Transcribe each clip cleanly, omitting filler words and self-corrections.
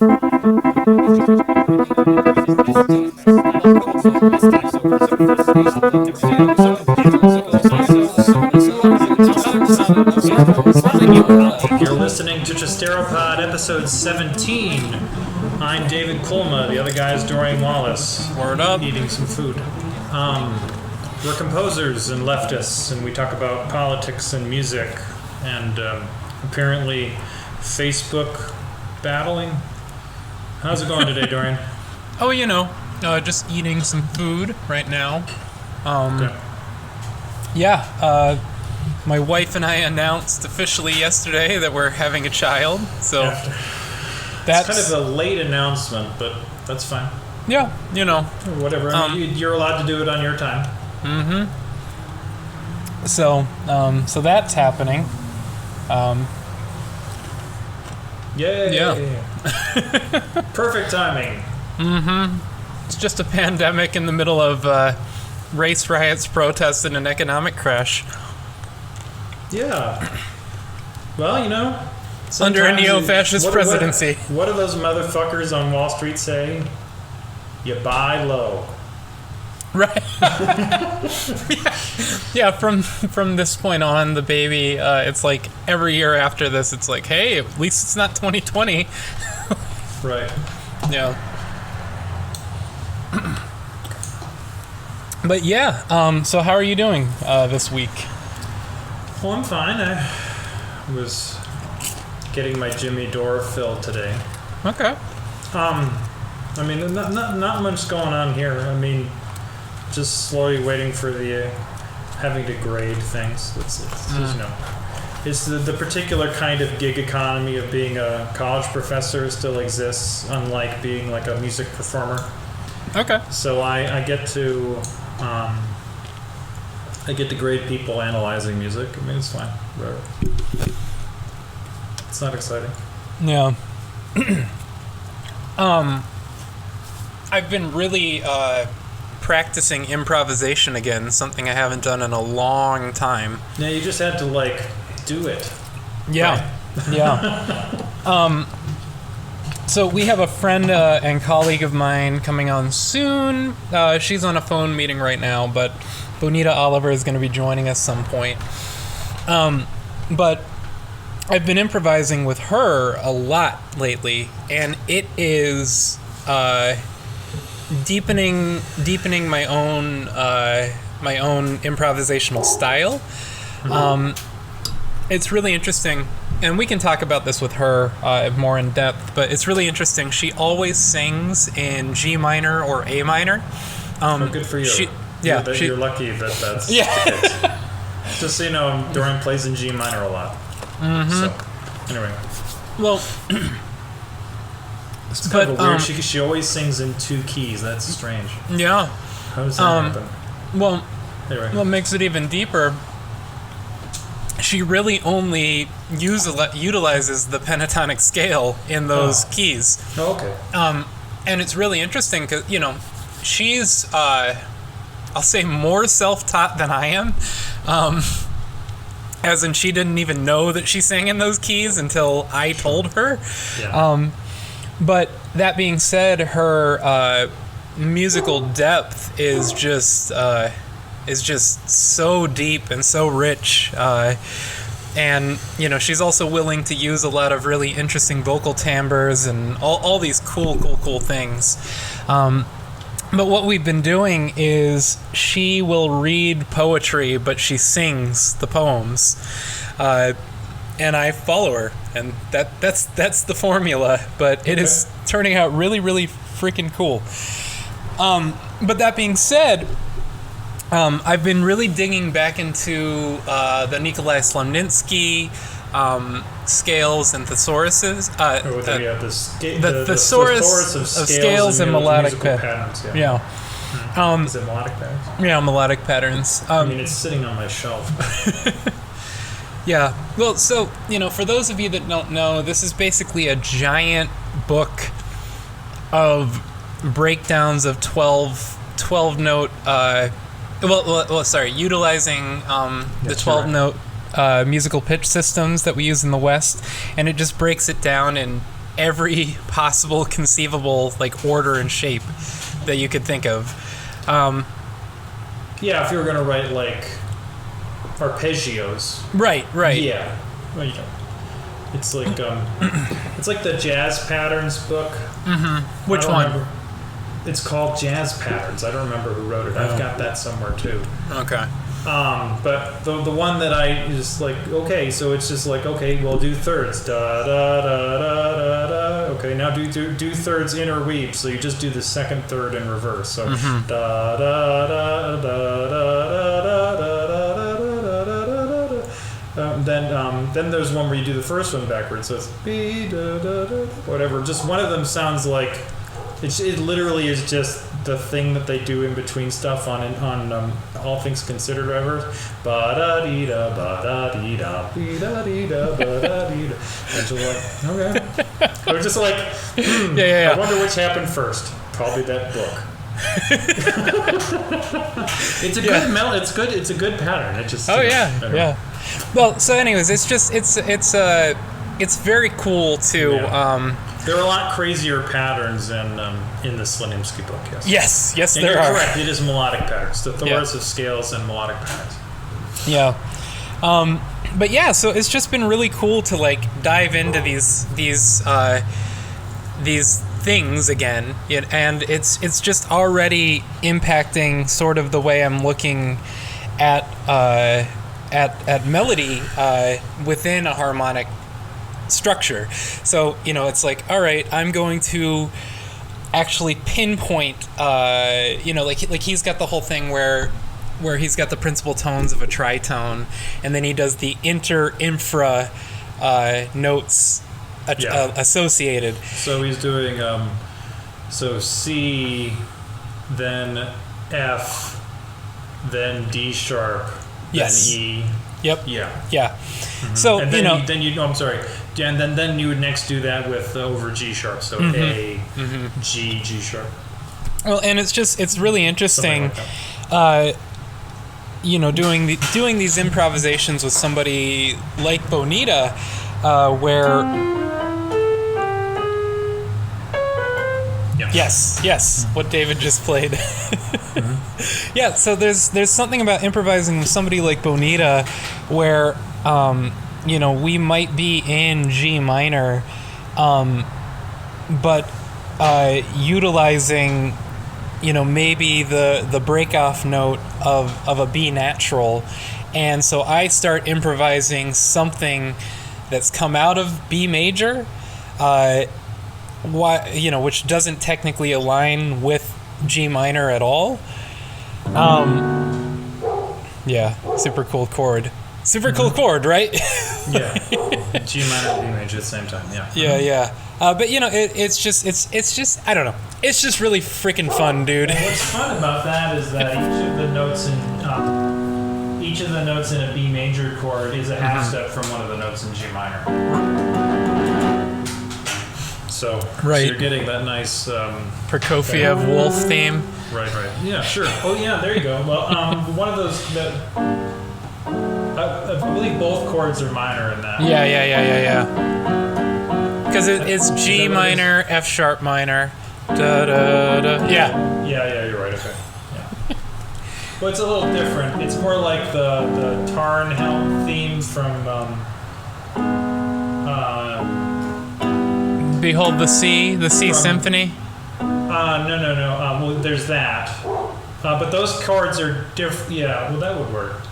You're listening to Trysteropod episode 17. I'm David Kulma. The other guy is Dorian Wallace. Word up. Eating some food. We're composers and leftists, and we talk about politics and music, and apparently Facebook battling. How's it going today, Dorian? Oh, just eating some food right now. My wife and I announced officially yesterday that we're having a child, so that's kind of a late announcement, but that's fine. Yeah, Whatever. You're allowed to do it on your time. Mm-hmm. So that's happening. Yeah. Perfect timing. Mm-hmm. It's just a pandemic in the middle of race riots, protests, and an economic crash. Yeah. Well, under a neo-fascist presidency. What do those motherfuckers on Wall Street say? You buy low. Right. Yeah. From this point on, the baby, it's like every year after this, it's like, hey, at least it's not 2020. Right. Yeah. But yeah, so how are you doing this week? Well, I'm fine. I was getting my Jimmy Dore fill today. Okay. Not much going on here. Just slowly waiting for the having to grade things. It's the particular kind of gig economy of being a college professor still exists, unlike being like a music performer. Okay. So I get to grade people analyzing music. It's fine. Whatever. It's not exciting. Yeah. I've been really practicing improvisation again, something I haven't done in a long time. Yeah, you just had to do it. Yeah. Right? Yeah. So we have a friend and colleague of mine coming on soon. She's on a phone meeting right now, but Bonita Oliver is going to be joining us some point. But I've been improvising with her a lot lately, and it is deepening my own improvisational style. It's really interesting, and we can talk about this with her more in depth, but it's really interesting. She always sings in G minor or A minor. Good for you. You're lucky that's the case. Just so you know, Dorian plays in G minor a lot. Mm-hmm. So, anyway. Well, it's kind of weird. She always sings in two keys. That's strange. Yeah. How does that happen? Well, anyway. What makes it even deeper, she really only utilizes the pentatonic scale in those keys. Oh, okay. And it's really interesting because, she's, I'll say, more self-taught than I am. As in, she didn't even know that she sang in those keys until I told her. Yeah. But that being said, her musical depth is just so deep and so rich. And, she's also willing to use a lot of really interesting vocal timbres and all these cool things. But what we've been doing is she will read poetry, but she sings the poems. And I follow her, and that's the formula, but it is turning out really, really freaking cool. But that being said, I've been really digging back into the Nikolai Slonimsky scales and thesauruses. The thesaurus of scales and melodic patterns. Yeah. Is it melodic patterns? Yeah, melodic patterns. It's sitting on my shelf. Yeah. Well, so, for those of you that don't know, this is basically a giant book of breakdowns of 12-note, utilizing the 12-note musical pitch systems that we use in the West, and it just breaks it down in every possible conceivable like order and shape that you could think of. Yeah, if you were gonna write like arpeggios. Right. Yeah. Well, you know, it's like the jazz patterns book. Mm-hmm. Which one? Remember. It's called Jazz Patterns. I don't remember who wrote it. I've got that somewhere too. Okay. But the one that I just like, okay, so it's just like, okay, we'll do thirds. Da da da da da da. Okay, now do thirds interweave. So you just do the second third in reverse. So da da da da da da da da da da. Then there's one where you do the first one backwards. So it's be da da da whatever. Just one of them sounds like it literally is just the thing that they do in between stuff on All Things Considered, whatever. Ba da dee da ba da dee da be da dee da ba da dee da. And just like, okay. They're just like, yeah. I wonder which happened first. Probably that book. It's a good It's good. It's a good pattern. It just. Yeah. Well, so anyways, it's very cool to. Yeah. There are a lot crazier patterns in the Slanimsky book, yes. Yes, and there you're are. correct. It is melodic patterns. The Thoris of scales and melodic patterns. Yeah. But yeah, so it's just been really cool to like dive into these things again, and it's just already impacting sort of the way I'm looking at melody within a harmonic structure. So, it's like, all right, I'm going to actually pinpoint, like he's got the whole thing where he's got the principal tones of a tritone, and then he does the inter-infra notes associated. So he's doing, so C, then F, then D sharp, then E. Yep. Yeah. Mm-hmm. So, and then I'm sorry. And then you would next do that with over G sharp. So A, G sharp. Well, and it's really interesting, doing these improvisations with somebody like Bonita, where. Yes, what David just played. Yeah, so there's something about improvising with somebody like Bonita where we might be in G minor, but utilizing maybe the break-off note of a B natural, and so I start improvising something that's come out of B major, which doesn't technically align with G minor at all. Super cool chord. Super cool chord, right? Yeah. G minor and B major at the same time, yeah. Yeah. But it's just I don't know. It's just really freaking fun, dude. Well, what's fun about that is that each of the notes in a B major chord is a half step from one of the notes in G minor. So you're getting that nice Prokofiev Wolf theme. Right. Yeah, sure. Oh yeah, there you go. Well, one of those that I believe both chords are minor in that. Yeah. Because it's G minor, F sharp minor, da da da. Yeah, you're right. Okay. Yeah. Well, it's a little different. It's more like the Tarnhelm theme from. Behold the Sea Symphony. No. Well, there's that. But those chords are different. Yeah. Well, that would work.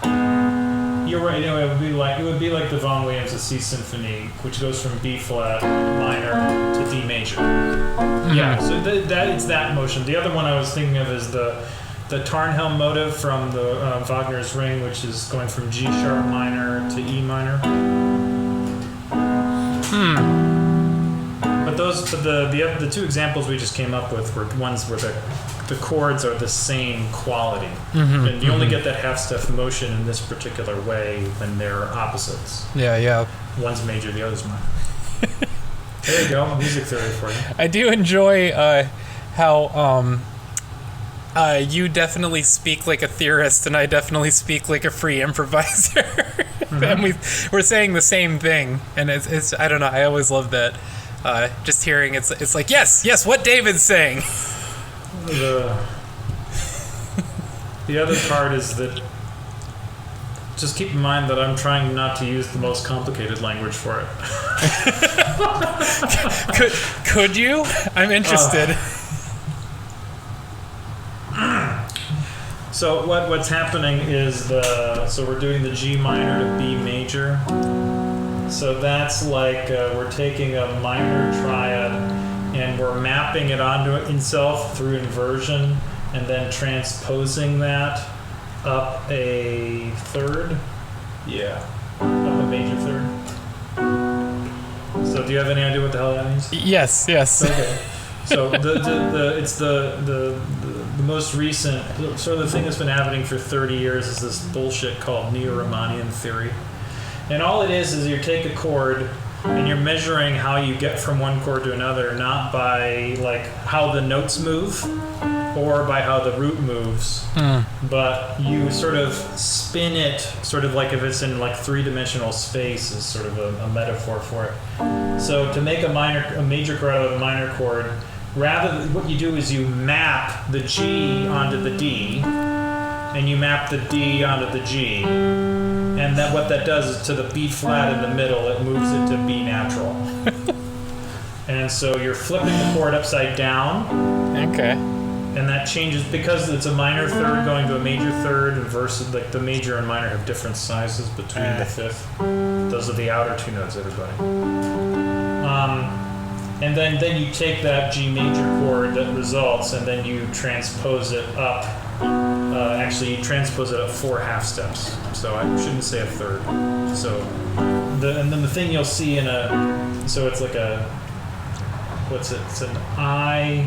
You're right. It would be like the Vaughan Williams' C Symphony, which goes from B flat minor to D major. Mm-hmm. Yeah. So that it's that motion. The other one I was thinking of is the Tarnhelm motive from the Wagner's Ring, which is going from G sharp minor to E minor. But the two examples we just came up with were ones where the chords are the same quality, and you only get that half step motion in this particular way when they're opposites. Yeah. One's major, the other's minor. There you go, music theory for you. I do enjoy how you definitely speak like a theorist, and I definitely speak like a free improviser. And we're saying the same thing, and it's I don't know. I always love that. just hearing it's like, yes, what David's saying. The other part is that just keep in mind that I'm trying not to use the most complicated language for it. Could you? I'm interested. So what's happening is so we're doing the G minor to B major. So that's like we're taking a minor triad and we're mapping it onto itself through inversion and then transposing that up a third. Yeah, up a major third. So do you have any idea what the hell that means? Yes. Okay. So it's the most recent sort of the thing that's been happening for 30 years is this bullshit called Neo-Riemannian theory. And all it is you take a chord and you're measuring how you get from one chord to another, not by like how the notes move or by how the root moves, but you sort of spin it, sort of like if it's in like three-dimensional space is sort of a metaphor for it. So to make a major chord out of a minor chord, what you do is you map the G onto the D, and you map the D onto the G, and then what that does is to the B flat in the middle, it moves it to B natural. And so you're flipping the chord upside down. Okay. And that changes because it's a minor third going to a major third, and versus like the major and minor have different sizes between the fifth. Those are the outer two notes, everybody. And then you take that G major chord that results, and then you transpose it up. Actually, you transpose it up 4 half steps. So I shouldn't say a third. So, and then the thing you'll see so it's like what's it? It's an I.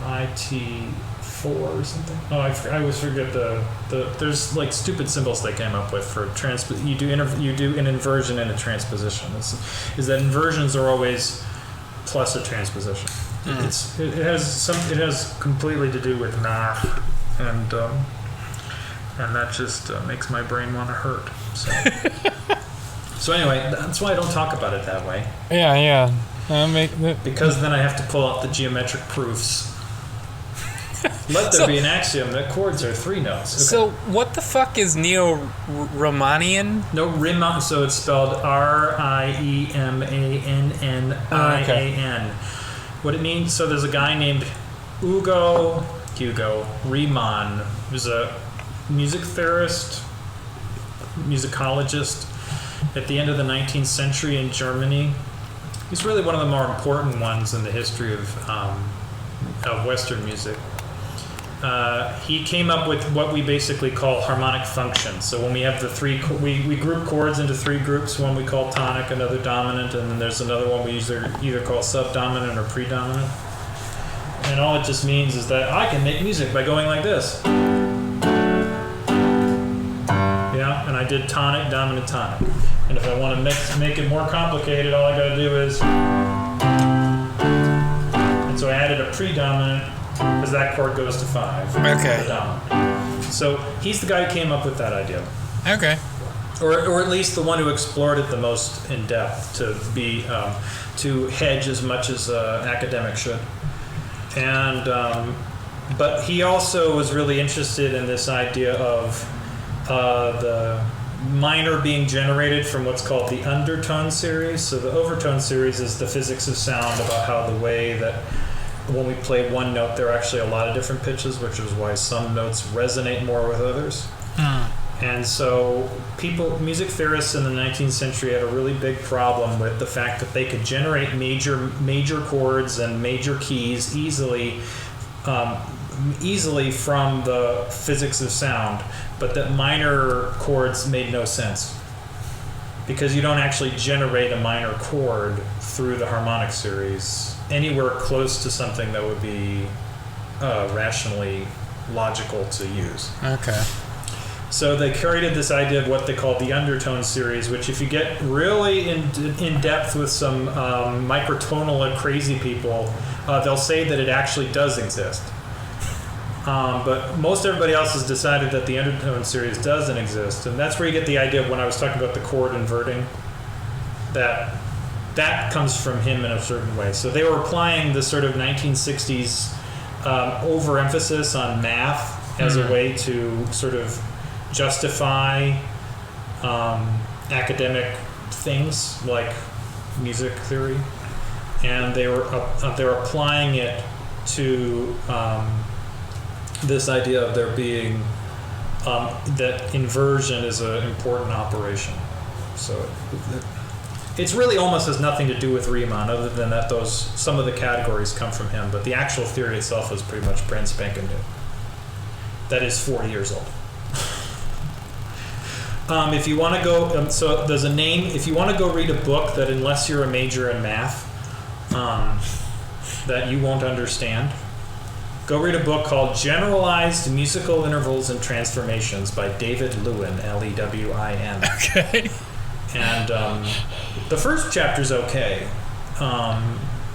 IT4 or something. Oh, I always forget the there's like stupid symbols they came up with for you do an inversion and a transposition. Is that inversions are always plus a transposition. It has completely to do with math, and that just makes my brain want to hurt. So anyway, that's why I don't talk about it that way. Yeah. Because then I have to pull out the geometric proofs. Let there be an axiom that chords are 3 notes. Okay. So what the fuck is Neo-Riemannian? No, Riemann. So it's spelled Riemannian. What it means? So there's a guy named Hugo Riemann, who's a music theorist, musicologist at the end of the 19th century in Germany. He's really one of the more important ones in the history of Western music. He came up with what we basically call harmonic functions. So when we have the we group chords into 3 groups. One we call tonic, another dominant, and then there's another one we either call subdominant or predominant. And all it just means is that I can make music by going like this. Yeah, and I did tonic, dominant, tonic. And if I want to make it more complicated, all I got to do is... And so I added a predominant, because that chord goes to 5. Okay. The dominant. So he's the guy who came up with that idea. Okay. Or at least the one who explored it the most in depth to hedge as much as academics should. And but he also was really interested in this idea of the minor being generated from what's called the undertone series. So the overtone series is the physics of sound, about how the way that when we play one note, there are actually a lot of different pitches, which is why some notes resonate more with others. And so music theorists in the 19th century had a really big problem with the fact that they could generate major chords and major keys easily from the physics of sound, but that minor chords made no sense because you don't actually generate a minor chord through the harmonic series anywhere close to something that would be rationally logical to use. Okay. So they created this idea of what they called the undertone series, which if you get really in depth with some microtonal crazy people, they'll say that it actually does exist. But most everybody else has decided that the undertone series doesn't exist, and that's where you get the idea of when I was talking about the chord inverting, that comes from him in a certain way. So they were applying the sort of 1960s overemphasis on math as a way to sort of justify academic things like music theory, and they were applying it to this idea of there being that inversion is an important operation. So it's really almost has nothing to do with Riemann, other than that some of the categories come from him, but the actual theory itself is pretty much brand spanking new. That is 40 years old. If you want to go, so there's a name. If you want to go read a book that, unless you're a major in math, that you won't understand, go read a book called Generalized Musical Intervals and Transformations by David Lewin, Lewin. Okay. And the first chapter's okay,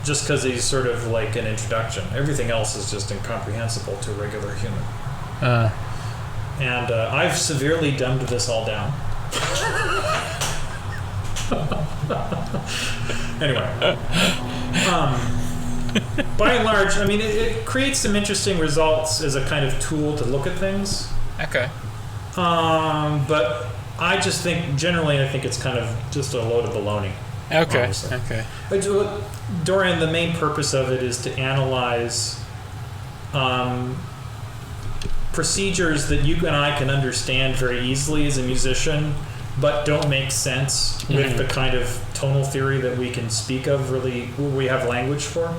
just because he's sort of like an introduction. Everything else is just incomprehensible to a regular human. And I've severely dumbed this all down. Anyway. By and large, I mean, it creates some interesting results as a kind of tool to look at things. Okay. But I just think, generally, I think it's kind of just a load of baloney. Okay. Honestly. Okay. Dorian, the main purpose of it is to analyze procedures that you and I can understand very easily as a musician, but don't make sense with the kind of tonal theory that we can speak of, really, we have language for.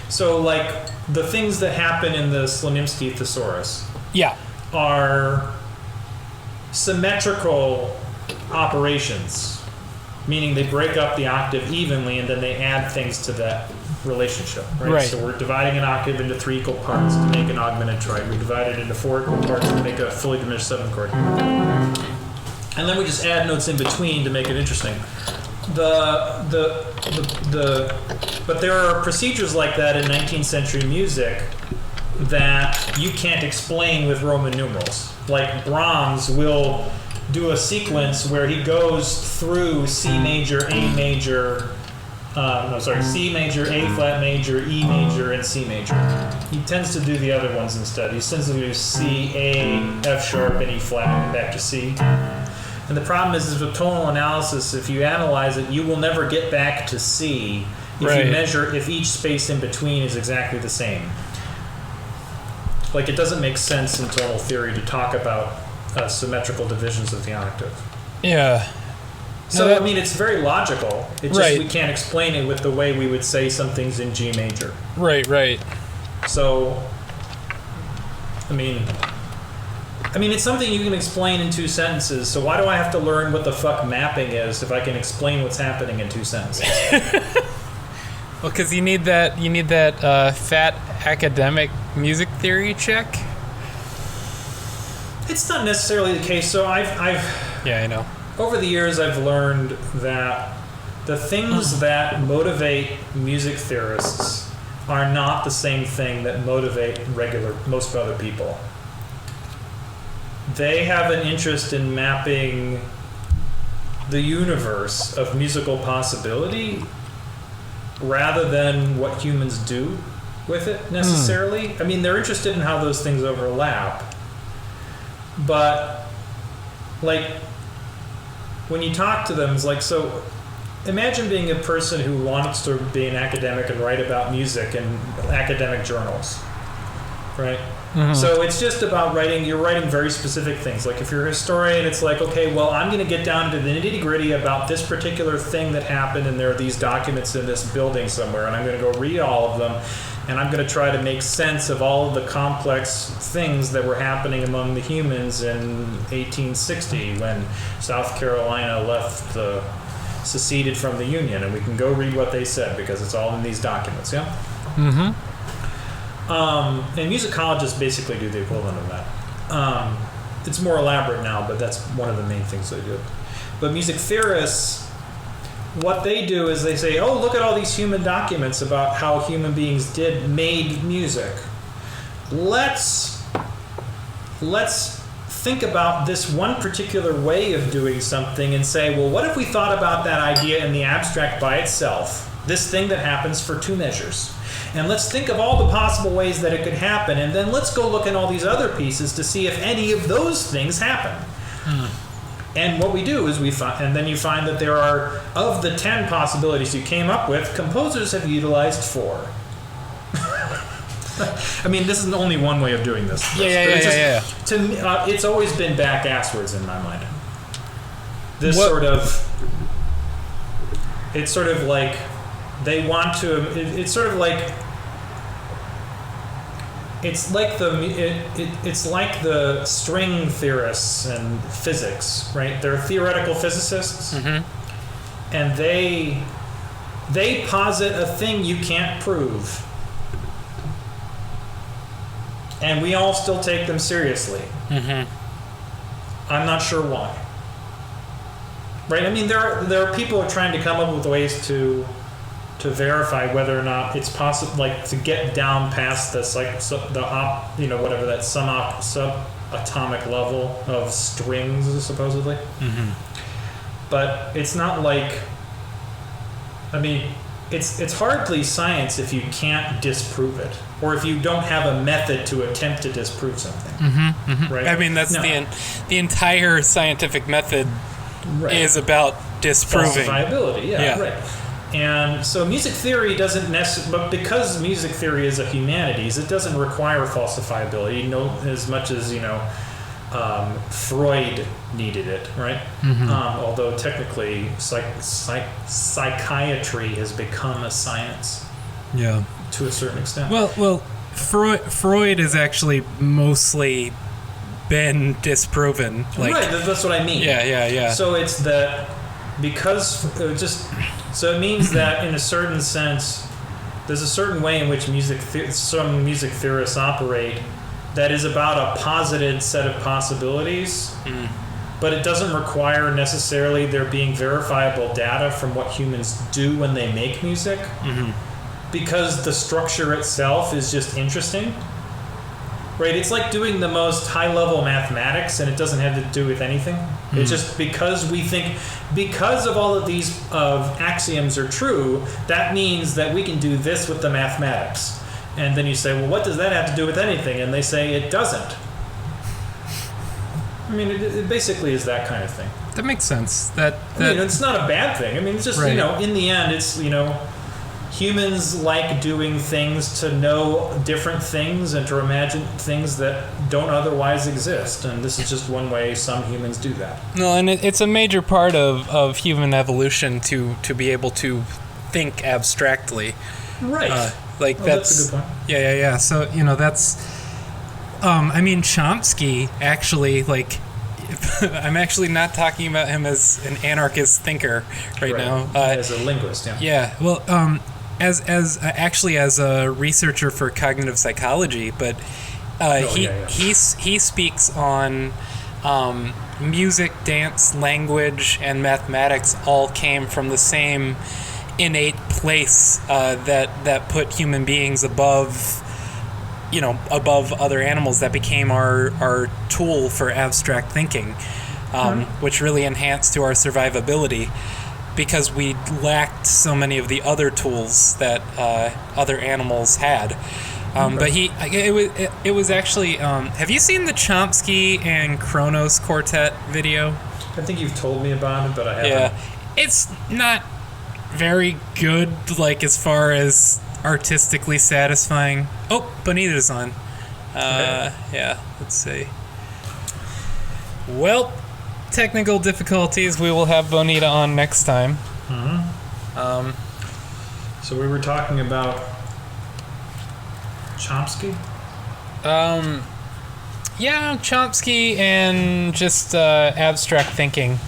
So, like, the things that happen in the Slonimsky thesaurus are symmetrical operations, meaning they break up the octave evenly and then they add things to that relationship, right? So we're dividing an octave into 3 equal parts to make an augmented trite. We divide it into 4 equal parts to make a fully diminished 7th chord. And then we just add notes in between to make it interesting. But there are procedures like that in 19th century music that you can't explain with Roman numerals. Like Brahms will do a sequence where he goes through C major, A major, C major, A flat major, E major, and C major. He tends to do the other ones instead. He tends to do C, A, F sharp, and E flat, and back to C. And the problem is with tonal analysis, if you analyze it, you will never get back to C if you measure if each space in between is exactly the same. Like, it doesn't make sense in tonal theory to talk about symmetrical divisions of the octave. Yeah. So, I mean, it's very logical. It's just we can't explain it with the way we would say something's in G major. Right. So, I mean, it's something you can explain in 2 sentences, so why do I have to learn what the fuck mapping is if I can explain what's happening in 2 sentences? Well, because you need that fat academic music theory check. It's not necessarily the case. So Yeah, I know. Over the years, I've learned that the things that motivate music theorists are not the same thing that motivate most other people. They have an interest in mapping the universe of musical possibility rather than what humans do with it necessarily. I mean, they're interested in how those things overlap. But, like, when you talk to them, it's like, so imagine being a person who wants to be an academic and write about music in academic journals, right? So it's just about you're writing very specific things. Like, if you're a historian, it's like, okay, well, I'm going to get down to the nitty-gritty about this particular thing that happened, and there are these documents in this building somewhere, and I'm going to go read all of them, and I'm going to try to make sense of all of the complex things that were happening among the humans in 1860 when South Carolina seceded from the Union, and we can go read what they said because it's all in these documents, yeah? And musicologists basically do the equivalent of that. It's more elaborate now, but that's one of the main things they do. But music theorists, what they do is they say, oh, look at all these human documents about how human beings made music. let's think about this one particular way of doing something and say, well, what if we thought about that idea in the abstract by itself, this thing that happens for two measures? And let's think of all the possible ways that it could happen, and then let's go look at all these other pieces to see if any of those things happen. And what we do is and then you find that there are, of the 10 possibilities you came up with, composers have utilized 4. I mean, this is only one way of doing this. Yeah. To me, it's always been back-asswards in my mind. It's sort of like they want to. It's sort of like it's like the string theorists in physics, right? They're theoretical physicists, and they posit a thing you can't prove. And we all still take them seriously. I'm not sure why. Right? I mean, there are people who are trying to come up with ways to verify whether or not it's possible, like to get down past this, like whatever that subatomic level of strings supposedly. But it's not like. I mean, it's hardly science if you can't disprove it, or if you don't have a method to attempt to disprove something. Right? I mean, that's the entire scientific method is about disproving falsifiability. Yeah, right. And so music theory doesn't necessarily, but because music theory is a humanities, it doesn't require falsifiability, as much as Freud needed it, right? Although technically psychiatry has become a science, to a certain extent. Well, Freud has actually mostly been disproven. Right, that's what I mean. Yeah. So it's that so it means that in a certain sense, there's a certain way in which some music theorists operate that is about a posited set of possibilities, but it doesn't require necessarily there being verifiable data from what humans do when they make music, because the structure itself is just interesting. Right? It's like doing the most high-level mathematics, and it doesn't have to do with anything. It's just because of all of these axioms are true, that means that we can do this with the mathematics. And then you say, well, what does that have to do with anything? And they say it doesn't. I mean, it basically is that kind of thing. That makes sense. I mean, it's not a bad thing. I mean, it's just, in the end, it's, humans like doing things to know different things and to imagine things that don't otherwise exist. And this is just one way some humans do that. No, and it's a major part of human evolution to be able to think abstractly. Right. That's a good point. Yeah. So, that's... I mean, Chomsky, actually, I'm actually not talking about him as an anarchist thinker right now. As a linguist, yeah. Yeah, well, as a researcher for cognitive psychology, but he speaks on music, dance, language, and mathematics all came from the same innate place that put human beings above other animals, that became our tool for abstract thinking, which really enhanced to our survivability, because we lacked so many of the other tools that other animals had. But it was actually. Have you seen the Chomsky and Kronos quartet video? I think you've told me about it, but I haven't. Yeah, it's not very good, as far as artistically satisfying. Oh, Bonita's on. Okay. Yeah, let's see. Well, technical difficulties. We will have Bonita on next time. So we were talking about Chomsky? Yeah, Chomsky and just abstract thinking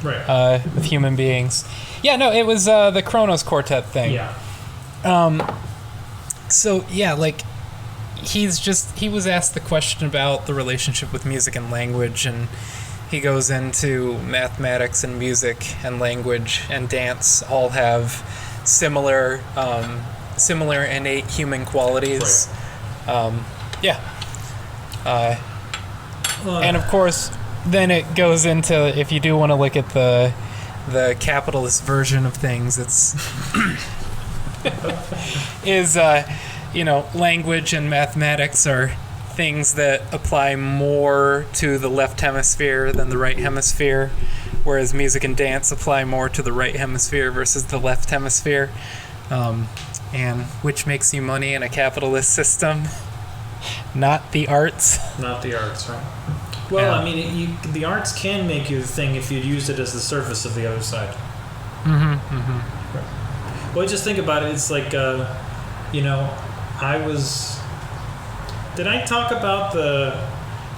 of human beings. Yeah, no, it was the Kronos quartet thing. Yeah. So yeah, he was asked the question about the relationship with music and language, and he goes into mathematics and music and language and dance all have similar innate human qualities. Yeah. And of course, then it goes into, if you do want to look at the capitalist version of things, it's language and mathematics are things that apply more to the left hemisphere than the right hemisphere, whereas music and dance apply more to the right hemisphere versus the left hemisphere. And which makes you money in a capitalist system? Not the arts. Not the arts, right? Well, Yeah. I mean, the arts can make you the thing if you use it as the surface of the other side. Mm-hmm. Mm-hmm. Right. Well, just think about it. It's like, Did I talk about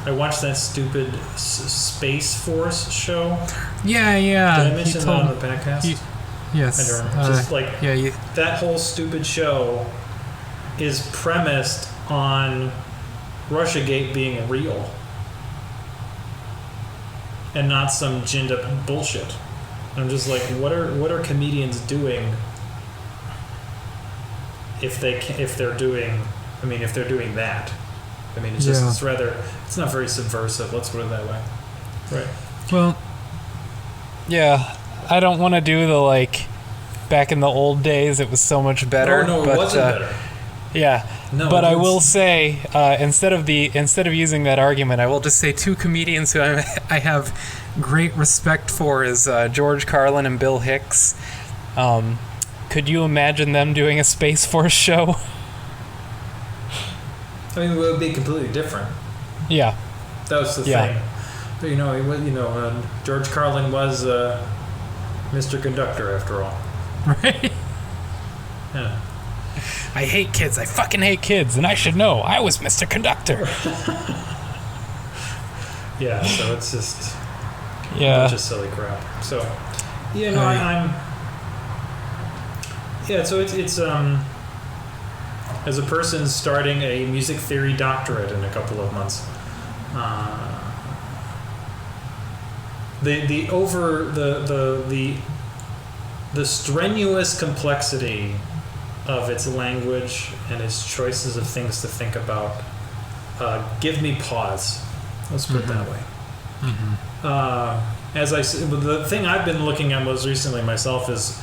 I watched that stupid Space Force show? Yeah. Did I mention that on the podcast? Yes. I don't remember. Just like yeah. that whole stupid show is premised on Russiagate being real and not some ginned up bullshit. I'm just like, what are comedians doing if they're doing that? I mean, it's just it's not very subversive. Let's put it that way. Right. Well, yeah. I don't want to do the back in the old days it was so much better. No, it wasn't better. Yeah. No, but I will say, instead of using that argument, I will just say two comedians who I have great respect for is George Carlin and Bill Hicks. Could you imagine them doing a Space Force show? I mean, it would be completely different. Yeah. That was the thing. But, George Carlin was Mr. Conductor after all. Right? Yeah. I hate kids. I fucking hate kids, and I should know. I was Mr. Conductor. Yeah, so it's just a Yeah. bunch of silly crap. So, so it's as a person starting a music theory doctorate in a couple of months, the strenuous complexity of its language and its choices of things to think about give me pause. Let's put it that way. Mm-hmm. As I said, the thing I've been looking at most recently myself is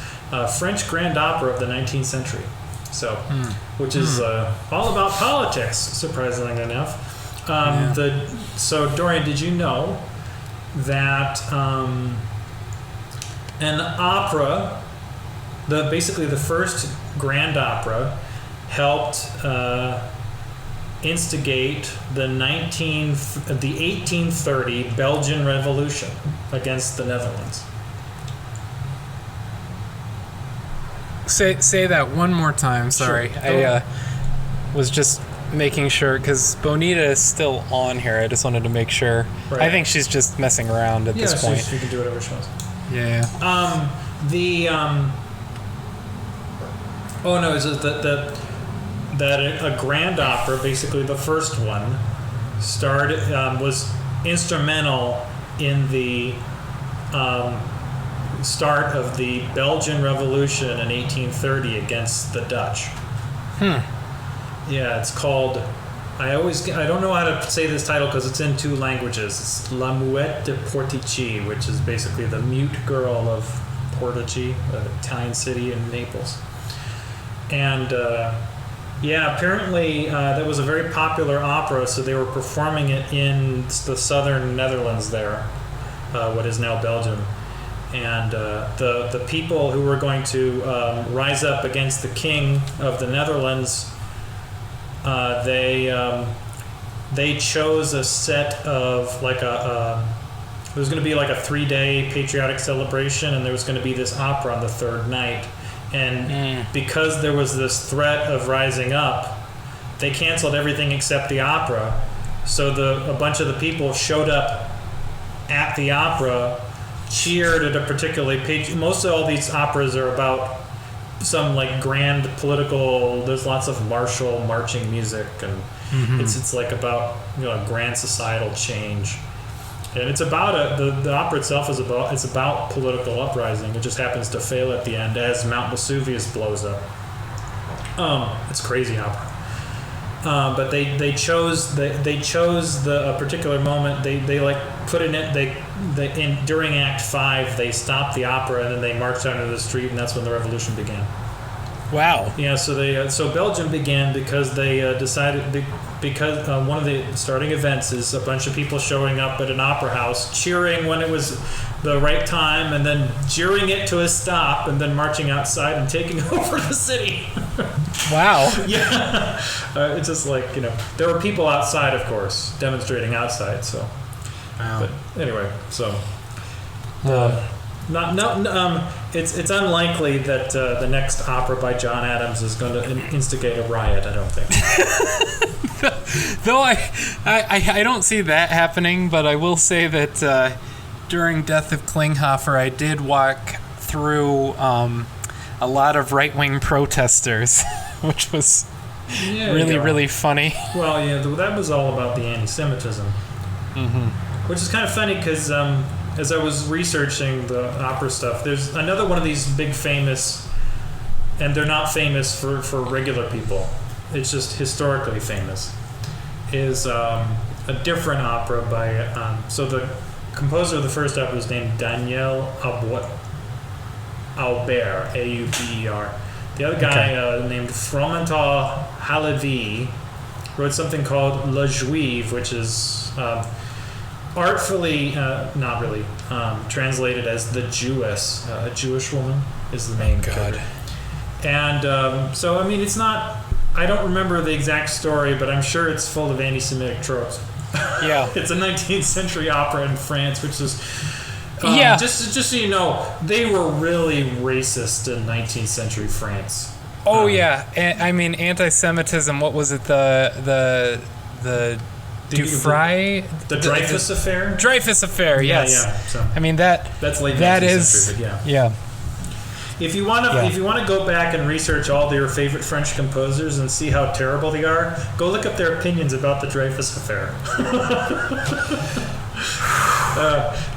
French grand opera of the 19th century. So, which is all about politics, surprisingly enough. So, Dorian, did you know that an opera, basically the first grand opera, helped instigate the 1830 Belgian Revolution against the Netherlands? Say that one more time. Sorry, Sure. I was just making sure because Bonita is still on here. I just wanted to make sure. Right. I think she's just messing around at this point. She can do whatever she wants. Yeah. Is it that a grand opera, basically the first one, was instrumental in the start of the Belgian Revolution in 1830 against the Dutch. Yeah, it's called. I don't know how to say this title because it's in two languages. It's La Muette de Portici, which is basically the mute girl of Portici, an Italian city in Naples. And apparently that was a very popular opera, so they were performing it in the southern Netherlands there, what is now Belgium. And the people who were going to rise up against the king of the Netherlands, they chose a set of it was going to be like a 3-day patriotic celebration, and there was going to be this opera on the third night. And because there was this threat of rising up, they canceled everything except the opera. So a bunch of the people showed up at the opera, cheered at a particularly most of all these operas are about some grand political. There's lots of marching music, and it's about grand societal change. And it's about the opera itself is about political uprising. It just happens to fail at the end as Mount Vesuvius blows up. It's crazy opera. but they chose the a particular moment. They like put in it. During Act 5 they stopped the opera and then they marched out into the street, and that's when the revolution began. Wow. Yeah. So Belgium began because they decided because one of the starting events is a bunch of people showing up at an opera house, cheering when it was the right time, and then jeering it to a stop, and then marching outside and taking over the city. Wow. Yeah. It's just like, there were people outside, of course, demonstrating outside. So, Wow. But anyway, so it's unlikely that the next opera by John Adams is going to instigate a riot. I don't think. Though I don't see that happening, but I will say that during Death of Klinghoffer, I did walk through a lot of right-wing protesters, which was really funny. Well, yeah, that was all about the anti-Semitism. Mm-hmm. Which is kind of funny because as I was researching the opera stuff, there's another one of these big famous, and they're not famous for regular people. It's just historically famous. Is a different opera by so the composer of the first opera was named Daniel Aubert, A-U-B-E-R. The other guy named Fromental Halevi wrote something called La Juive, which is artfully, not really, translated as the Jewess. A Jewish woman is the main character. And so, I mean, it's not... I don't remember the exact story, but I'm sure it's full of anti-Semitic tropes. Yeah. It's a 19th century opera in France, which is... Just so you know, they were really racist in 19th century France. Oh, yeah. I mean, anti-Semitism, what was it? The Dufresne? The Dreyfus Affair? Dreyfus Affair, yes. Yeah. So I mean, that's late 19th century, but yeah. If you want to go back and research all your favorite French composers and see how terrible they are, go look up their opinions about the Dreyfus Affair.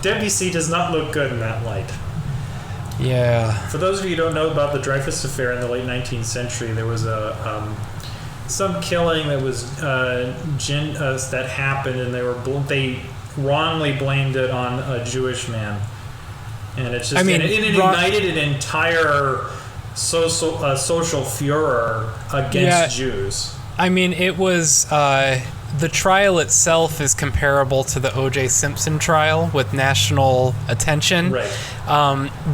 Debussy does not look good in that light. Yeah. For those of you who don't know about the Dreyfus Affair in the late 19th century, there was some killing that was that happened, and they wrongly blamed it on a Jewish man. And it's just, it ignited an entire social furor against Jews. I mean, it was the trial itself is comparable to the O.J. Simpson trial with national attention, right?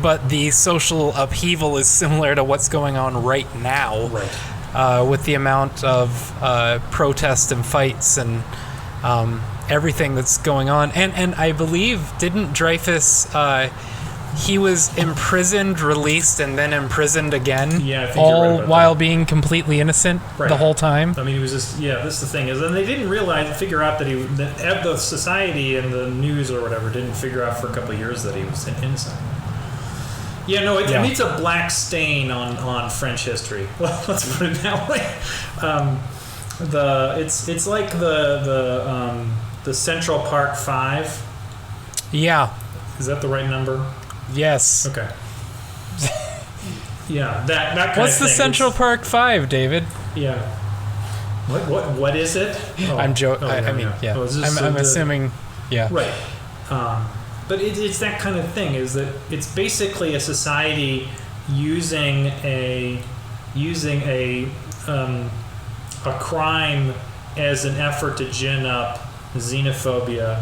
But the social upheaval is similar to what's going on right now, right? With the amount of protests and fights and everything that's going on, and I believe didn't Dreyfus. He was imprisoned, released, and then imprisoned again. Yeah, I think all you're right about while that. being completely innocent the whole time. I mean, he was just this is the thing is, and they didn't figure out that the society and the news or whatever didn't figure out for a couple of years that he was innocent. Yeah, no, I mean, it's a black stain on French history. Well, let's put it that way. It's like the Central Park 5. Yeah. Is that the right number? Yes. Okay. Yeah, that kind What's of the thing. Central Park 5, David? Yeah. What is it? Oh. I'm joking. Oh, yeah. Oh, I'm assuming. Yeah. Right. But it's that kind of thing. Is that it's basically a society using a crime as an effort to gin up xenophobia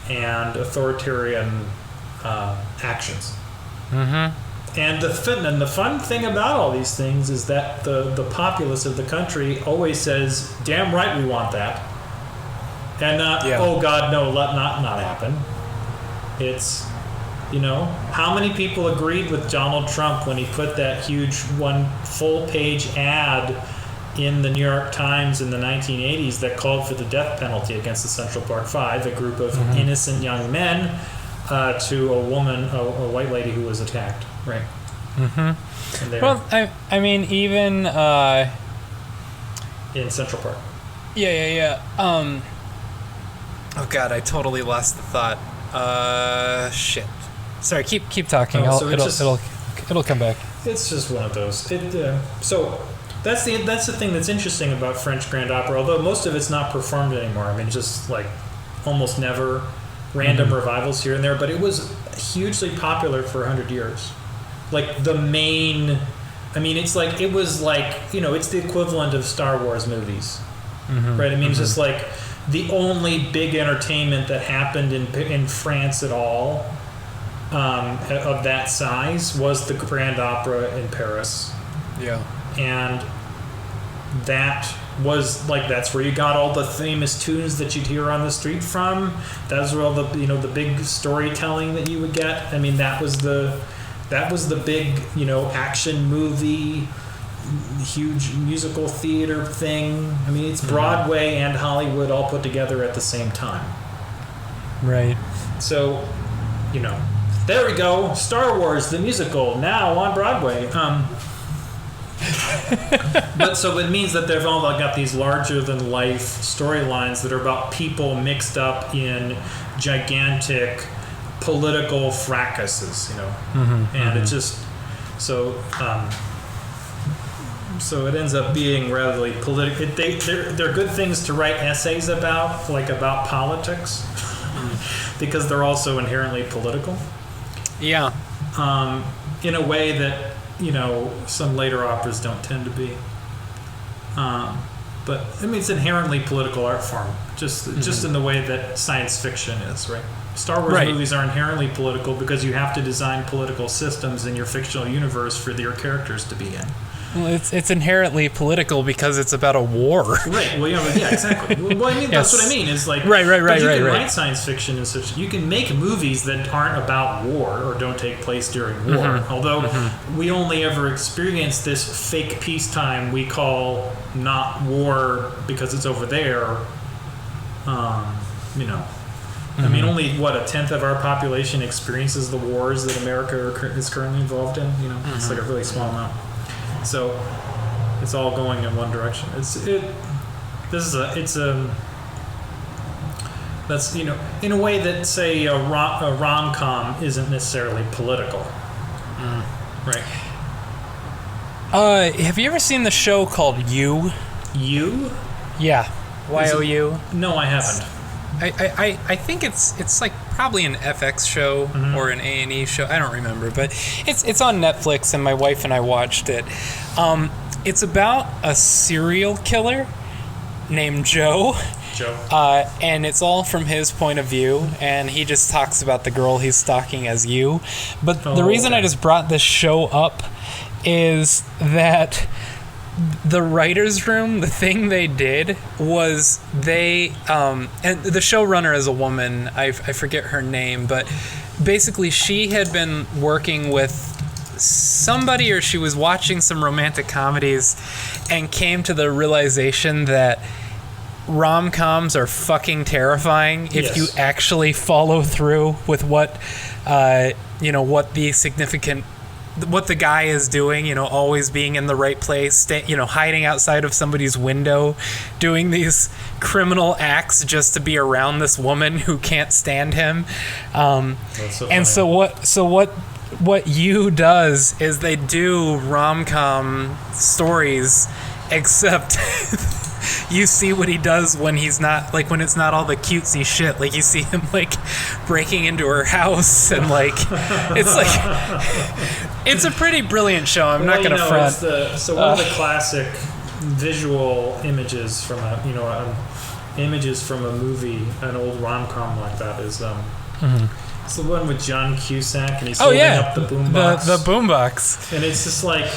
and authoritarian actions. Mm-hmm. And the fun thing about all these things is that the populace of the country always says, "Damn right, we want that," and not, "Oh God, no, let not happen." It's, how many people agreed with Donald Trump when he put that huge one full-page ad in the New York Times in the 1980s that called for the death penalty against the Central Park Five, a group of innocent young men, to a woman, a white lady who was attacked. Right. Mm-hmm. Well, I mean, even in Central Park. Yeah. Oh God, I totally lost the thought. Shit. Sorry, keep talking. It'll come back. It's just one of those. So That's the thing that's interesting about French grand opera. Although most of it's not performed anymore. I mean, just like almost never, random revivals here and there. But it was hugely popular for 100 years. Like the main, I mean, it's like it was like it's the equivalent of Star Wars movies, right? I mean, it's just like the only big entertainment that happened in France at all of that size was the Grand Opera in Paris. Yeah. And that was like, that's where you got all the famous tunes that you'd hear on the street from. That's where all the the big storytelling that you would get. I mean, that was the big action movie, huge musical theater thing. I mean, it's Broadway and Hollywood all put together at the same time. Right. So, there we go. Star Wars the musical now on Broadway. But so it means that they've all got these larger than life storylines that are about people mixed up in gigantic political fracases, and it just so it ends up being rather political. They're good things to write essays about, like about politics, because they're also inherently political. Yeah. In a way that some later operas don't tend to be. But I mean, it's inherently political art form, just in the way that science fiction is, right? Star Wars movies are inherently political because you have to design political systems in your fictional universe for your characters to be in. Well, it's inherently political because it's about a war. Right. Well, yeah, exactly. Well, I mean, that's what I mean. Is like right. But you can write science fiction and such. You can make movies that aren't about war or don't take place during war. Although we only ever experience this fake peacetime we call not war because it's over there. I mean, only a tenth of our population experiences the wars that America is currently involved in. It's like a really small amount. So it's all going in one direction. That's in a way that, say, a rom-com isn't necessarily political. Right. Have you ever seen the show called You? You? Yeah. Y-O-U? No, I haven't. I think it's like probably an FX show or an A&E show. I don't remember, but it's on Netflix, and my wife and I watched it. It's about a serial killer named Joe. And it's all from his point of view, and he just talks about the girl he's stalking as you. But the reason I just brought this show up is that the writer's room, the thing they did was and the showrunner is a woman, I forget her name, but basically she had been working with somebody, or she was watching some romantic comedies and came to the realization that rom-coms are fucking terrifying if you actually follow through with what the guy is doing, always being in the right place, hiding outside of somebody's window, doing these criminal acts just to be around this woman who can't stand him. So what You does is they do rom-com stories, except you see what he does when he's not, like, when it's not all the cutesy shit. Like, you see him, like, breaking into her house, and, like, it's like, it's a pretty brilliant show. I'm not going to front. One of the classic visual images from a movie, an old rom-com like that is, it's the one with John Cusack, and he's holding up the boombox. The boombox. And it's just like,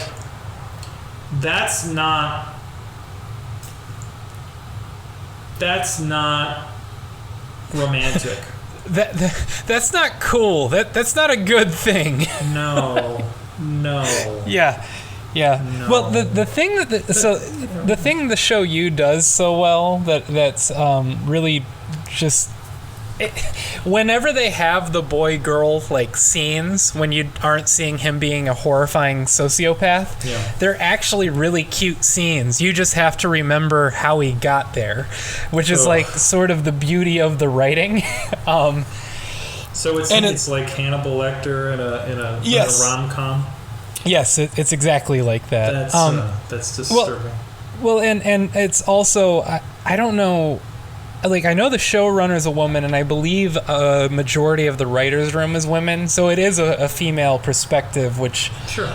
that's not romantic. That's not cool. That's not a good thing. No. Yeah. No. Well, the thing the thing the show You does so well that's really just. Whenever they have the boy-girl like scenes, when you aren't seeing him being a horrifying sociopath, they're actually really cute scenes. You just have to remember how he got there, which is like sort of the beauty of the writing. So it's like Hannibal Lecter in a rom-com. Yes, it's exactly like that. That's disturbing. Well, and it's also, I don't know, like, I know the showrunner is a woman, and I believe a majority of the writers' room is women, so it is a female perspective, which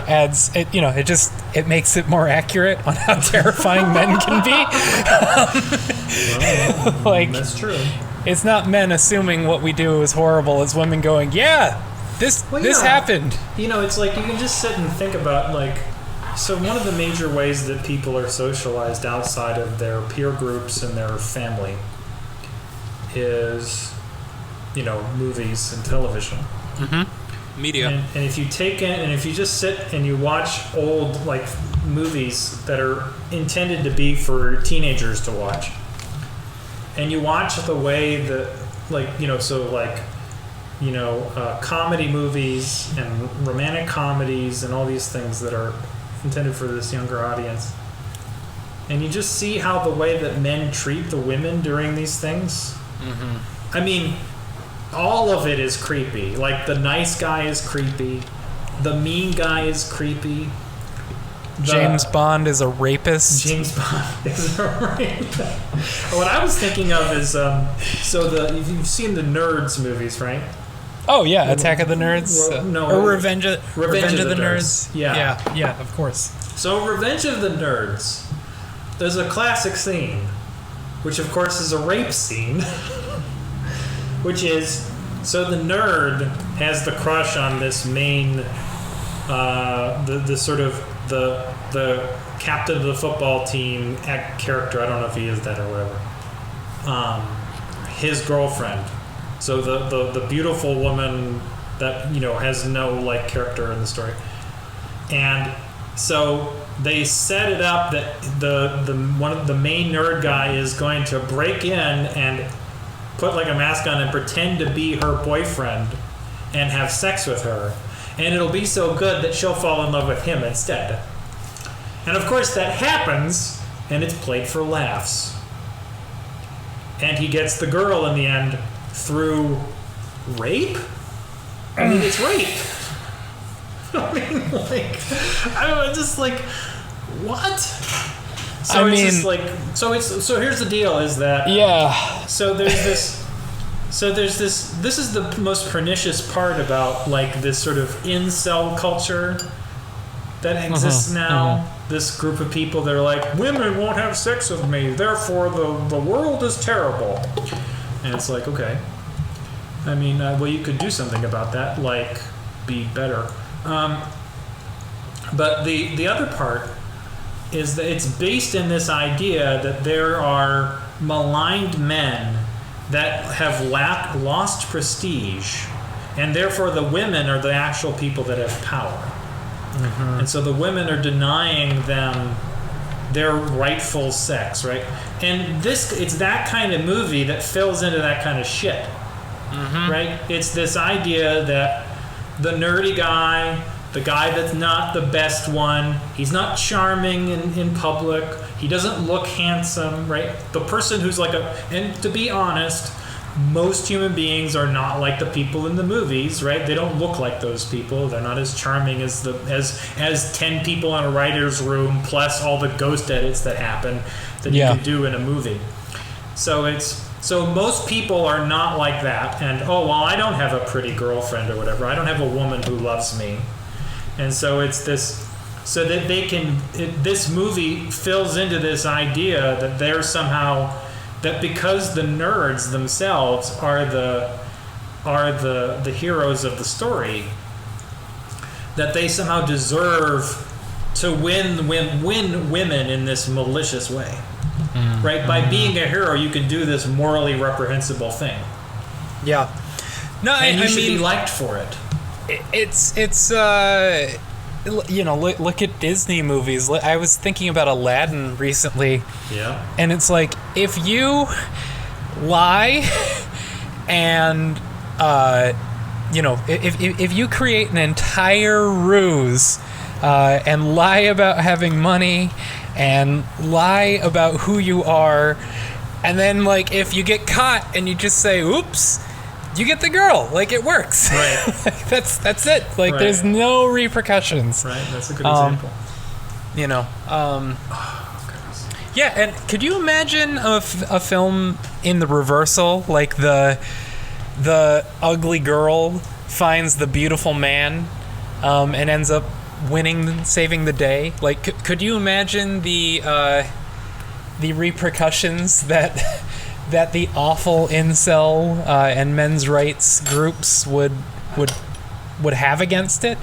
adds, it makes it more accurate on how terrifying men can be. Well, that's true. It's not men assuming what we do is horrible, it's women going, yeah, this happened. It's like you can just sit and think about, like, so one of the major ways that people are socialized outside of their peer groups and their family is, movies and television. Mm-hmm. Media. And if you take in, and if you just sit and you watch old, like, movies that are intended to be for teenagers to watch, and you watch the way that, comedy movies and romantic comedies and all these things that are intended for this younger audience, and you just see how the way that men treat the women during these things. Mm-hmm. I mean, all of it is creepy. Like, the nice guy is creepy, the mean guy is creepy. James Bond is a rapist. James Bond is a rapist. What I was thinking of is, you've seen the Nerds movies, right? Oh yeah, Attack of the Nerds. Revenge of the Nerds. Yeah, of course. So Revenge of the Nerds, there's a classic scene, which of course is a rape scene, which is, so the nerd has the crush on this main, the captain of the football team character. I don't know if he is that or whatever. His girlfriend. So the beautiful woman that has no character in the story, and so they set it up that the main nerd guy is going to break in and put a mask on and pretend to be her boyfriend and have sex with her, and it'll be so good that she'll fall in love with him instead. And of course that happens, and it's played for laughs, and he gets the girl in the end through rape? I mean, it's rape. I mean, what? So here's the deal is that... Yeah. This is the most pernicious part about, this sort of incel culture that exists now. Mm-hmm. This group of people that are like, women won't have sex with me, therefore the world is terrible. And it's like, okay. I mean, you could do something about that, be better. But the other part is that it's based in this idea that there are maligned men that have lost prestige, and therefore the women are the actual people that have power. Mm-hmm. And so the women are denying them their rightful sex, right? And it's that kind of movie that fills into that kind of shit. Mm-hmm. Right? It's this idea that the nerdy guy, the guy that's not the best one, he's not charming in public, he doesn't look handsome, right? The person who's and to be honest, most human beings are not like the people in the movies, right? They don't look like those people. They're not as charming as 10 people in a writer's room plus all the ghost edits that happen that you can do in a movie. So most people are not like that, and I don't have a pretty girlfriend or whatever. I don't have a woman who loves me, and so it's this, so that this movie fills into this idea that they're somehow, that because the nerds themselves are the heroes of the story, that they somehow deserve to win women in this malicious way. Right? By being a hero, you can do this morally reprehensible thing. Yeah. No, and you should be liked for it. Look at Disney movies. I was thinking about Aladdin recently. Yeah. And it's like, if you lie and, if you create an entire ruse and lie about having money and lie about who you are, and then if you get caught and you just say oops, you get the girl. Like, it works. Right. Like, that's it. Like, Right. there's no repercussions. Right. That's a good example. You know. Goodness. Yeah, and could you imagine a film in the reversal, like the ugly girl finds the beautiful man, and ends up saving the day? Like, could you imagine the repercussions that the awful incel and men's rights groups would have against it?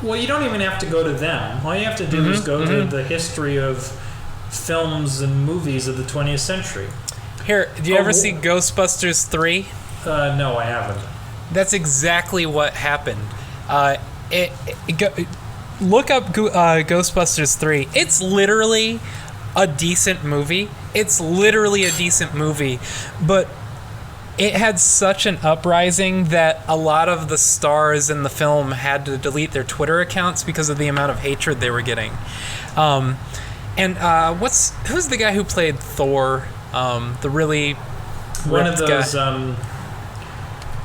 Well, you don't even have to go to them. All you have to do is go to the history of films and movies of the 20th century. Here, do you ever see Ghostbusters 3? No, I haven't. That's exactly what happened. Look up Ghostbusters 3. It's literally a decent movie. But it had such an uprising that a lot of the stars in the film had to delete their Twitter accounts because of the amount of hatred they were getting. Who's the guy who played Thor? The really one of ripped those guy.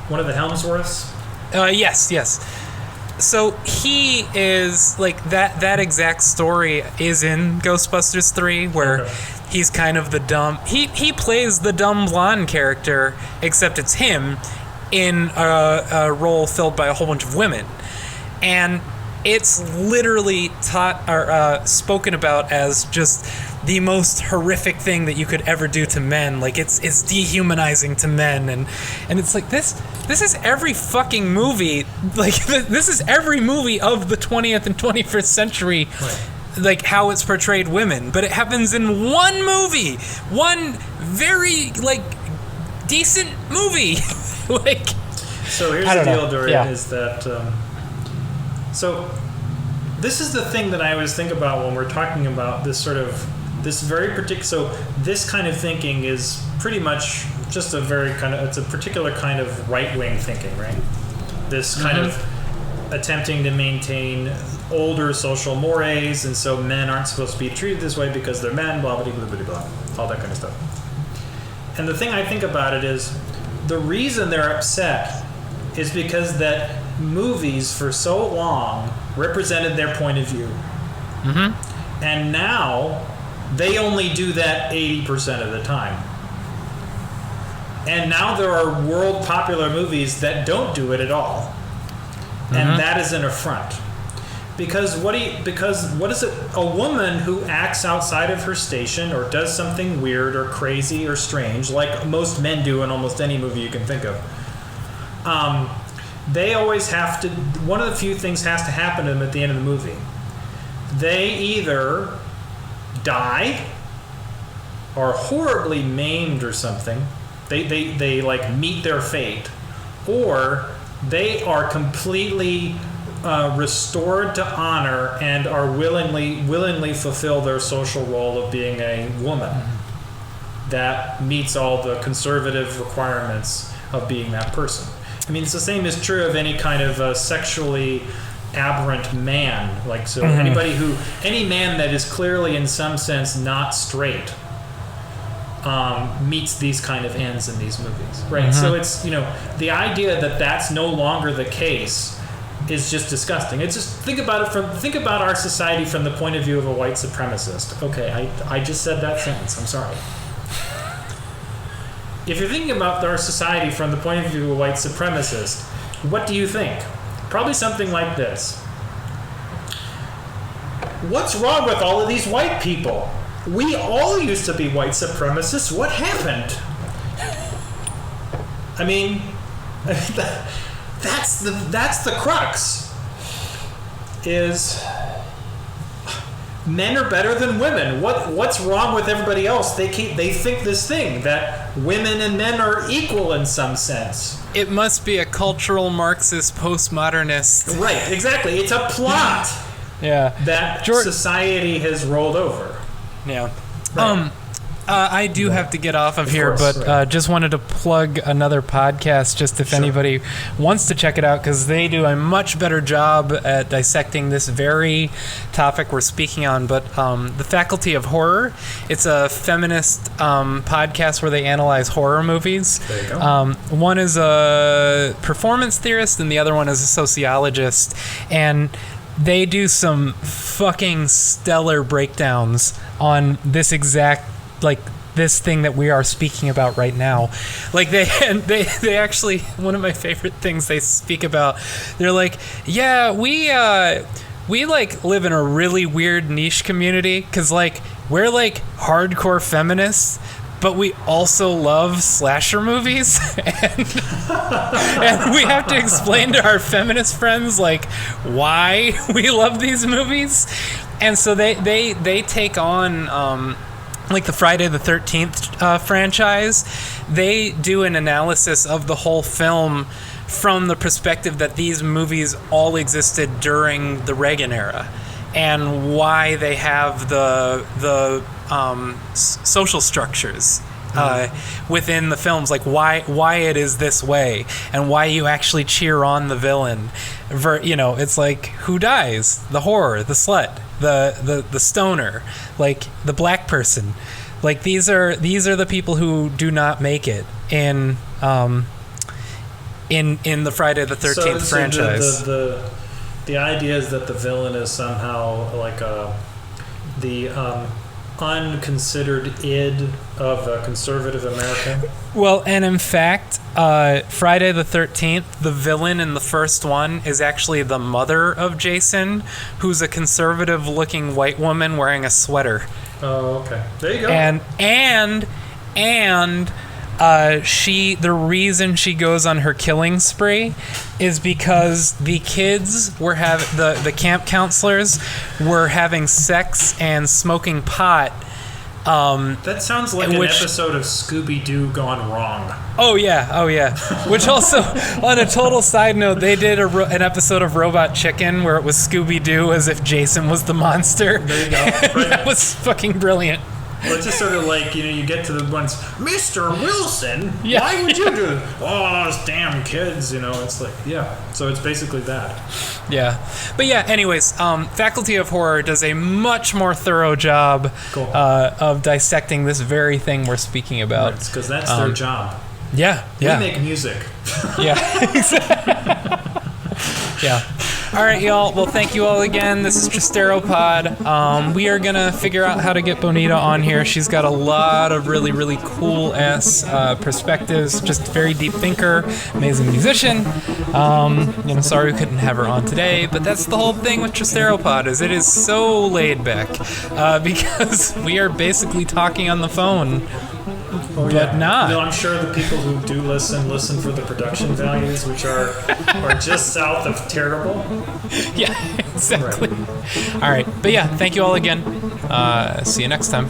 One of the Helmsworths. Yes. So he is like that exact story is in Ghostbusters 3, where he's kind of the dumb. He plays the dumb blonde character, except it's him in a role filled by a whole bunch of women, and it's literally spoken about as just the most horrific thing that you could ever do to men. Like, it's dehumanizing to men, and it's like this is every fucking movie. Like, this is every movie of the 20th and 21st century. Right. Like, how it's portrayed women, but it happens in one movie, one very like decent movie. Like, so here's the deal, Dorian, is that so this is the thing that I always think about when we're talking about this sort of this very particular. So this kind of thinking is pretty much just a very kind of, it's a particular kind of right-wing thinking, right? This kind of attempting to maintain older social mores, and so men aren't supposed to be treated this way because they're men, blah, blah, blah, blah, blah, all that kind of stuff. And the thing I think about it is the reason they're upset is because that movies for so long represented their point of view. And now they only do that 80% of the time. And now there are world popular movies that don't do it at all. And that is an affront. Because what is it? A woman who acts outside of her station or does something weird or crazy or strange, like most men do in almost any movie you can think of, they always have to, one of the few things has to happen to them at the end of the movie. They either die, are horribly maimed or something, they like meet their fate, or they are completely restored to honor and are willingly fulfill their social role of being a woman that meets all the conservative requirements of being that person. I mean, it's the same is true of any kind of sexually aberrant man. Like, so any man that is clearly in some sense not straight meets these kind of ends in these movies, right? So it's, the idea that that's no longer the case is just disgusting. It's just think about our society from the point of view of a white supremacist. Okay, I just said that sentence. I'm sorry. If you're thinking about our society from the point of view of a white supremacist, what do you think? Probably something like this. What's wrong with all of these white people? We all used to be white supremacists. What happened? I mean, that's the crux. Is men are better than women. What's wrong with everybody else? They think this thing that women and men are equal in some sense. It must be a cultural Marxist postmodernist. Right, exactly. It's a plot. Yeah. That society has rolled over. Yeah. Right. I do have to get off of here, course, but right. just wanted to plug another podcast just if anybody wants to check it out, because they do a much better job at dissecting this very topic we're speaking on. But the Faculty of Horror, it's a feminist podcast where they analyze horror movies. There you go. One is a performance theorist and the other one is a sociologist, and they do some fucking stellar breakdowns on this exact, like, this thing that we are speaking about right now. Like, they actually, one of my favorite things they speak about, they're like, yeah, we like live in a really weird niche community, because like we're like hardcore feminists, but we also love slasher movies, and we have to explain to our feminist friends like why we love these movies. And so they take on like the Friday the 13th franchise. They do an analysis of the whole film from the perspective that these movies all existed during the Reagan era, and why they have the social structures within the films, like why it is this way, and why you actually cheer on the villain. It's like, who dies? The whore, the slut, the stoner, like the black person. Like, these are the people who do not make it in the Friday the 13th franchise. The idea is that the villain is somehow like the unconsidered id of a conservative America. Well, and in fact, Friday the 13th, the villain in the first one is actually the mother of Jason, who's a conservative-looking white woman wearing a sweater. Oh, okay. There you go. And the reason she goes on her killing spree is because the kids were the camp counselors were having sex and smoking pot. That sounds like an episode of Scooby-Doo gone wrong. Oh yeah. Which also, on a total side note, they did an episode of Robot Chicken where it was Scooby-Doo as if Jason was the monster. There you go. Right. That was fucking brilliant. Well, it's just sort of like, you get to the ones, Mr. Wilson, Yeah. why would you do all those damn kids, it's like, yeah. So it's basically that. Yeah. But yeah, anyways, Faculty of Horror does a much more thorough job of dissecting this very thing we're speaking about. Because that's their job. Yeah. We make music. Yeah. Yeah. All right, y'all. Well, thank you all again. This is Trysteropod. We are going to figure out how to get Bonita on here. She's got a lot of really, really cool-ass perspectives. Just very deep thinker, amazing musician. Sorry we couldn't have her on today, but that's the whole thing with Trysteropod, is it is so laid back because we are basically talking on the phone. Oh, but yeah. not. No, I'm sure the people who do listen for the production values, which are just south of terrible. Yeah, exactly. Right. All right. But yeah, thank you all again. See you next time.